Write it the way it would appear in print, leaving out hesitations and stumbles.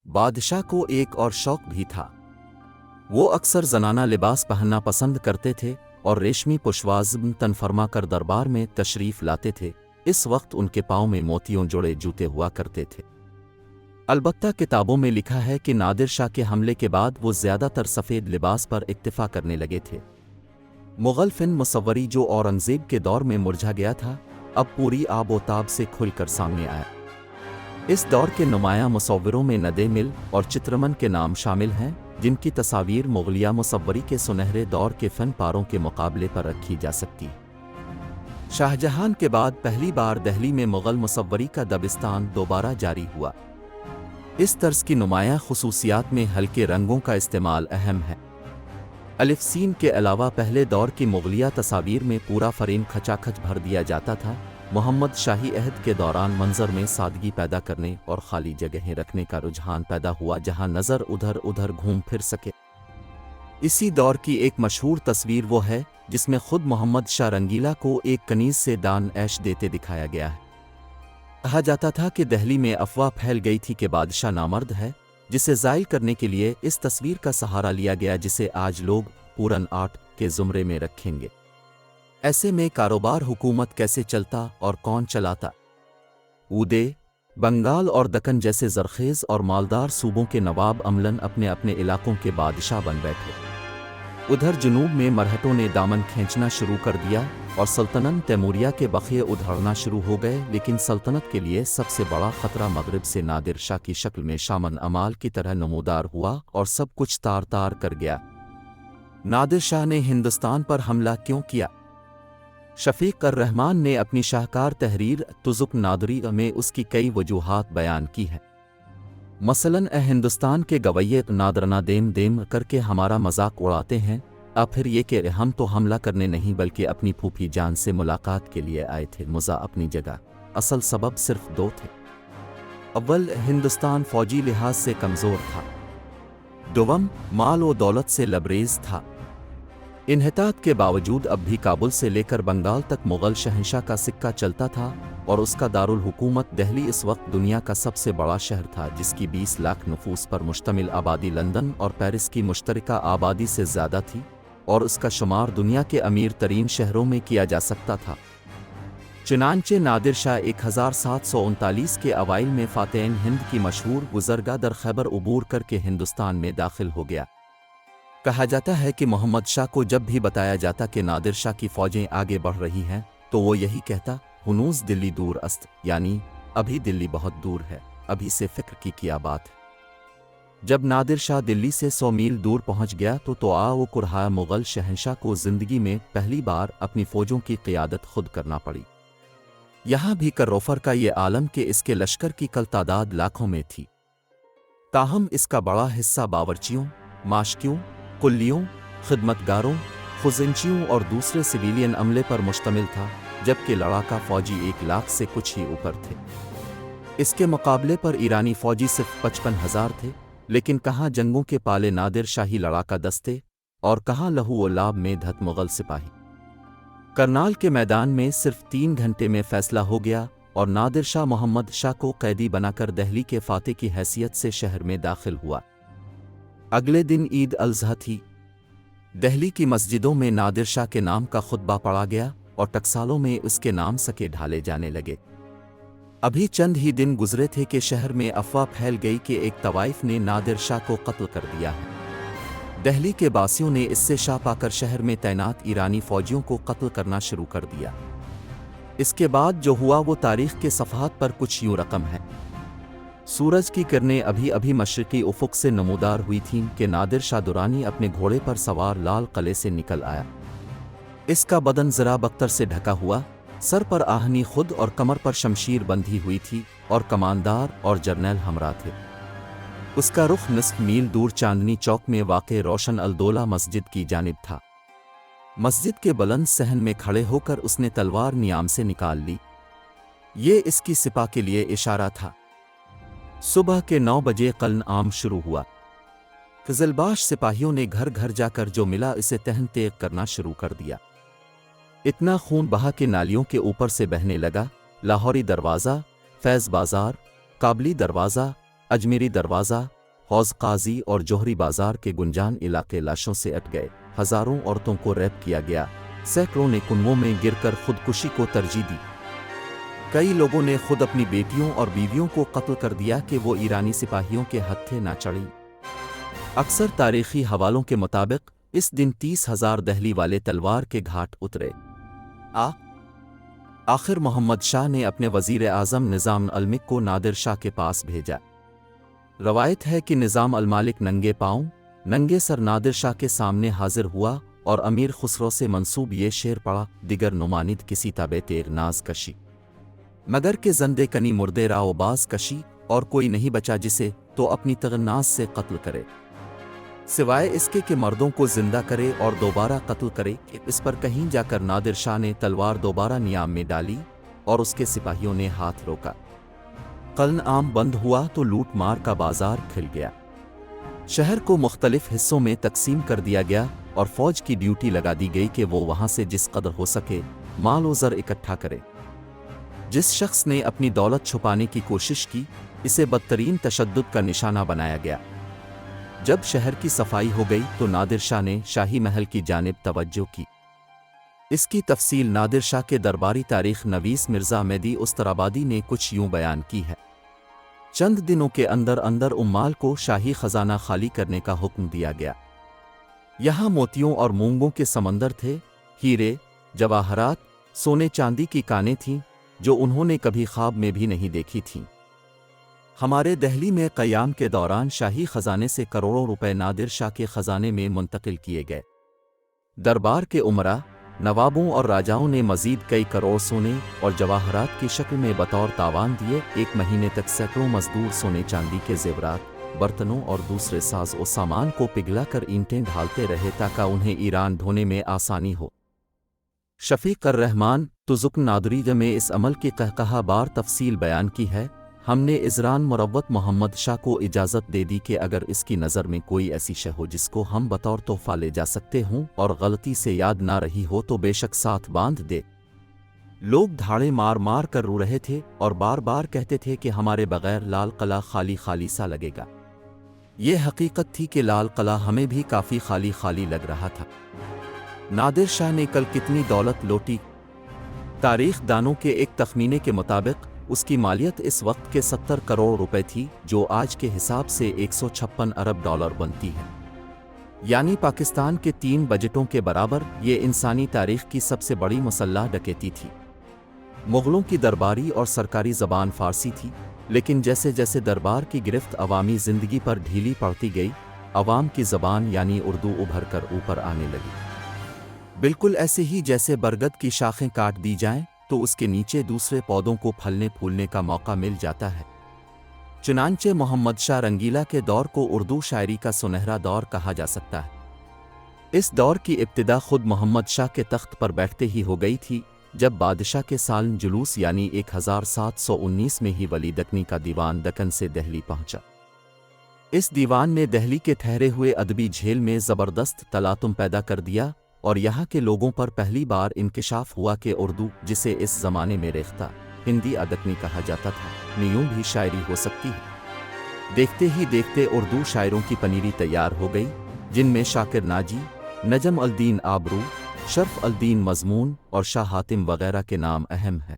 बादशाह को एक और शौक भी था। वो अक्सर जनाना लिबास पहनना पसंद करते थे और रेशमी पुशवाज तनफरमा कर दरबार में तशरीफ लाते थे। इस वक्त उनके पाँव में मोतियों जुड़े जूते हुआ करते थे। अलबत्ता किताबों में लिखा है कि नादिर शाह के हमले के बाद वो ज़्यादातर सफ़ेद लिबास पर इक्तिफा करने लगे थे। मुग़ल फ़िन मुसव्वरी जो औरंगज़ेब के दौर में मुरझा गया था, अब पूरी आबोताब से खुलकर सामने आया। इस दौर के नुमायाँ मुसव्विरों में नदे मिल और चित्रमन के नाम शामिल हैं, जिनकी तस्वीर मुग़लिया मुसव्वरी के सुनहरे दौर के फ़न पारों के मुकाबले पर रखी जा सकती। शाहजहां के बाद पहली बार दिल्ली में मुग़ल मुसव्वरी का दबिस्तान दोबारा जारी हुआ। इस तर्ज की नुमायाँ ख़ुसूसियात में हल्के रंगों का इस्तेमाल अहम है। अलिफ सीन के अलावा पहले दौर की मुग़लिया तस्वीर में पूरा फ़रेम खचाखच भर दिया जाता था। मोहम्मद शाही अहद के दौरान मंजर में सादगी पैदा करने और खाली जगहें रखने का रुझान पैदा हुआ, जहां नज़र उधर उधर घूम फिर सके। इसी दौर की एक मशहूर तस्वीर वो है जिसमें खुद मोहम्मद शाह रंगीला को एक कनीज़ से दान ऐश देते दिखाया गया है। कहा जाता था कि दिल्ली में अफवाह फैल गई थी कि बादशाह नामर्द है, जिसे ज़ाइल करने के लिए इस तस्वीर का सहारा लिया गया, जिसे आज लोग पूरन आर्ट के ज़ुमरे में रखेंगे। ऐसे में कारोबार हुकूमत कैसे चलता और कौन चलाता? उदे, बंगाल और दक्कन जैसे ज़रखेज़ और मालदार सूबों के नवाब अमलन अपने अपने इलाकों के बादशाह बन बैठे। उधर जुनूब में मरहटों ने दामन खींचना शुरू कर दिया और सल्तनत तैमूरिया के बखिए उधड़ना शुरू हो गए। लेकिन सल्तनत के लिए सबसे बड़ा ख़तरा मगरिब से नादिर शाह की शक्ल में शामन अमाल की तरह नमूदार हुआ और सब कुछ तार तार कर गया। नादिर शाह ने हिंदुस्तान पर हमला क्यों किया? शफ़ीक़ अर-रहमान ने अपनी शाहकार तहरीर तुज़ुक नादरी में उसकी कई वजूहात बयान की हैं। मसलन हिंदुस्तान के गवैये नादरना देम देम करके हमारा मजाक उड़ाते हैं, फिर ये कि हम तो हमला करने नहीं बल्कि अपनी फूफी जान से मुलाकात के लिए आए थे। मुज़ा अपनी जगह, असल सबब सिर्फ दो थे। अव्वल, हिंदुस्तान फ़ौजी लिहाज से कमज़ोर था। दोम, माल व दौलत से लबरेज था। इन्हितात के बावजूद अब भी काबुल से लेकर बंगाल तक मुग़ल शहंशाह का सिक्का चलता था और उसका दारुल हुकूमत दिल्ली इस वक्त दुनिया का सबसे बड़ा शहर था, जिसकी 20 लाख नफूस पर मुश्तमिल आबादी लंदन और पेरिस की मुश्तरका आबादी से ज़्यादा थी और उसका शुमार दुनिया के अमीर तरीन शहरों में किया जा सकता था। चुनांचे नादिर शाह 1739 के अवाइल में फ़ातेह हिंद की मशहूर गुज़रगाह दर खैबर उबूर करके हिंदुस्तान में दाखिल हो गया। कहा जाता है कि मोहम्मद शाह को जब भी बताया जाता कि नादिर शाह की फ़ौजें आगे बढ़ रही हैं, तो वो यही कहता, हुनूस दिल्ली दूर अस्त, यानी अभी दिल्ली बहुत दूर है, अभी से फ़िक्र की क्या बात है। जब नादिर शाह दिल्ली से 100 मील दूर पहुंच गया तो वो कुरहा मुग़ल शहंशाह को ज़िंदगी में पहली बार अपनी फ़ौजों की क़ियादत खुद करना पड़ी। यहाँ भी कर्रोफर का ये आलम कि इसके लश्कर की कल तादाद लाखों में थी, ताहम इसका बड़ा हिस्सा बावर्चियों, माशकियों, कुल्लियों, खिदमतगारों, खुज़िंचियों और दूसरे सिविलियन अमले पर मुश्तमिल था, जबकि लड़ाका फ़ौजी 1 लाख से कुछ ही ऊपर थे। इसके मुकाबले पर ईरानी फ़ौजी सिर्फ 55,000 थे। लेकिन कहाँ जंगों के पाले नादिर शाही लड़ाका दस्ते और कहाँ लहू व लाब में धत मुग़ल सिपाही। करनाल के मैदान में सिर्फ 3 घंटे में फ़ैसला हो गया और नादिर शाह मोहम्मद शाह को कैदी बनाकर दिल्ली के फ़ाते की हैसियत से शहर में दाखिल हुआ। अगले दिन ईद अल-ज़हा थी। दिल्ली की मस्जिदों में नादिर शाह के नाम का खुतबा पढ़ा गया और टकसालों में उसके नाम सके ढाले जाने लगे। अभी चंद ही दिन गुजरे थे कि शहर में अफवाह फैल गई कि एक तवाइफ ने नादिर शाह को कत्ल कर दिया है। दिल्ली के बासियों ने इससे शाह पाकर शहर में तैनात ईरानी फ़ौजियों को कत्ल करना शुरू कर दिया। इसके बाद जो हुआ वो तारीख़ के सफ़हात पर कुछ यूँ रकम है। सूरज की किरणें अभी अभी मशरिकी उफ़ुक़ से नमूदार हुई थीं कि नादिर शाह दुरानी अपने घोड़े पर सवार लाल किले से निकल आया। इसका बदन ज़रा बख्तर से ढका हुआ, सर पर आहनी खुद और कमर पर शमशीर बंधी हुई थी और कमानदार और जर्नैल हमरा थे। उसका रुख निस्फ मील दूर चांदनी चौक में वाक़े रोशन अल-दौला मस्जिद की जानिब था। मस्जिद के बुलंद सहन में खड़े होकर उसने तलवार नियाम से निकाल ली। ये इसकी सिपा के लिए इशारा था। सुबह के 9 बजे क़ल्न आम शुरू हुआ। क़िज़लबाश सिपाहियों ने घर घर जाकर जो मिला इसे तहन तेग करना शुरू कर दिया। इतना खून बहा कि नालियों के ऊपर से बहने लगा। लाहौरी दरवाज़ा, फैज़ बाज़ार, काबली दरवाज़ा, अजमेरी दरवाज़ा, حوض قاضی اور جوہری بازار کے گنجان علاقے لاشوں سے اٹ گئے، ہزاروں عورتوں کو ریپ کیا گیا، سینکڑوں نے کنووں میں گر کر خودکشی کو ترجیح دی، کئی لوگوں نے خود اپنی بیٹیوں اور بیویوں کو قتل کر دیا کہ وہ ایرانی سپاہیوں کے ہتھے نہ چڑھیں۔ اکثر تاریخی حوالوں کے مطابق اس دن 30,000 دہلی والے تلوار کے گھاٹ اترے۔ آخر محمد شاہ نے اپنے وزیر اعظم نظام الملک کو نادر شاہ کے پاس بھیجا۔ روایت ہے کہ نظام الملک ننگے پاؤں، ننگے سر نادر شاہ کے سامنے حاضر ہوا اور امیر خسرو سے منسوب یہ شعر پڑھا: دیگر نماند کسی تابے تیر ناز کشی، مگر کہ زندے کنی مردے راو باز کشی، اور کوئی نہیں بچا جسے تو اپنی تغناز سے قتل کرے، سوائے اس کے کہ مردوں کو زندہ کرے اور دوبارہ قتل کرے۔ اس پر کہیں جا کر نادر شاہ نے تلوار دوبارہ نیام میں ڈالی اور اس کے سپاہیوں نے ہاتھ روکا۔ قلن عام بند ہوا تو لوٹ مار کا بازار کھل گیا، شہر کو مختلف حصوں میں تقسیم کر دیا گیا اور فوج کی ڈیوٹی لگا دی گئی کہ وہ وہاں سے جس قدر ہو سکے مال و زر اکٹھا کرے۔ جس شخص نے اپنی دولت چھپانے کی کوشش کی، اسے بدترین تشدد کا نشانہ بنایا گیا۔ جب شہر کی صفائی ہو گئی تو نادر شاہ نے شاہی محل کی جانب توجہ کی۔ اس کی تفصیل نادر شاہ کے درباری تاریخ نویس مرزا مہدی استرابادی نے کچھ یوں بیان کی ہے: چند دنوں کے اندر اندر عمال کو شاہی خزانہ خالی کرنے کا حکم دیا گیا۔ یہاں موتیوں اور مونگوں کے سمندر تھے، ہیرے، جواہرات، سونے چاندی کی کانیں تھیں جو انہوں نے کبھی خواب میں بھی نہیں دیکھی تھیں۔ ہمارے دہلی میں قیام کے دوران شاہی خزانے سے کروڑوں روپے نادر شاہ کے خزانے میں منتقل کیے گئے۔ دربار کے امراء، نوابوں اور راجاؤں نے مزید کئی کروڑ سونے اور جواہرات کی شکل میں بطور تاوان دیے۔ ایک مہینے تک سینکڑوں مزدور سونے چاندی کے زیورات، برتنوں اور دوسرے ساز و سامان کو پگھلا کر اینٹیں ڈھالتے رہے تاکہ انہیں ایران ڈھونے میں آسانی ہو۔ شفیق الرحمان تزک نادری میں اس عمل کی قہقہہ بار تفصیل بیان کی ہے: ہم نے عزران مروت محمد شاہ کو اجازت دے دی کہ اگر اس کی نظر میں کوئی ایسی شے ہو جس کو ہم بطور تحفہ لے جا سکتے ہوں اور غلطی سے یاد نہ رہی ہو تو بے شک ساتھ باندھ دے۔ لوگ دھاڑے مار مار کر رو رہے تھے اور بار بار کہتے تھے کہ ہمارے بغیر لال قلعہ خالی خالی سا لگے گا۔ یہ حقیقت تھی کہ لال قلعہ ہمیں بھی کافی خالی خالی لگ رہا تھا۔ نادر شاہ نے کل کتنی دولت لوٹی؟ تاریخ دانوں کے ایک تخمینے کے مطابق اس کی مالیت اس وقت کے 70 کروڑ روپے تھی، جو آج کے حساب سے 156 ارب ڈالر بنتی ہے، یعنی پاکستان کے 3 بجٹوں کے برابر۔ یہ انسانی تاریخ کی سب سے بڑی مسلح ڈکیتی تھی۔ مغلوں کی درباری اور سرکاری زبان فارسی تھی، لیکن جیسے جیسے دربار کی گرفت عوامی زندگی پر ڈھیلی پڑتی گئی، عوام کی زبان یعنی اردو ابھر کر اوپر آنے لگی، بالکل ایسے ہی جیسے برگد کی شاخیں کاٹ دی جائیں تو اس کے نیچے دوسرے پودوں کو پھلنے پھولنے کا موقع مل جاتا ہے۔ چنانچہ محمد شاہ رنگیلا کے دور کو اردو شاعری کا سنہرا دور کہا جا سکتا ہے۔ اس دور کی ابتدا خود محمد شاہ کے تخت پر بیٹھتے ہی ہو گئی تھی، جب بادشاہ کے سالن جلوس یعنی 1719 میں ہی ولی دکنی کا دیوان دکن سے دہلی پہنچا۔ اس دیوان نے دہلی کے ٹھہرے ہوئے ادبی جھیل میں زبردست تلاطم پیدا کر دیا اور یہاں کے لوگوں پر پہلی بار انکشاف ہوا کہ اردو، جسے اس زمانے میں ریختہ ہندی ادکنی کہا جاتا تھا، یوں بھی شاعری ہو سکتی ہے۔ دیکھتے ہی دیکھتے اردو شاعروں کی پنیری تیار ہو گئی، جن میں شاکر ناجی، نجم الدین آبرو، شرف الدین مضمون اور شاہ حاتم وغیرہ کے نام اہم ہیں۔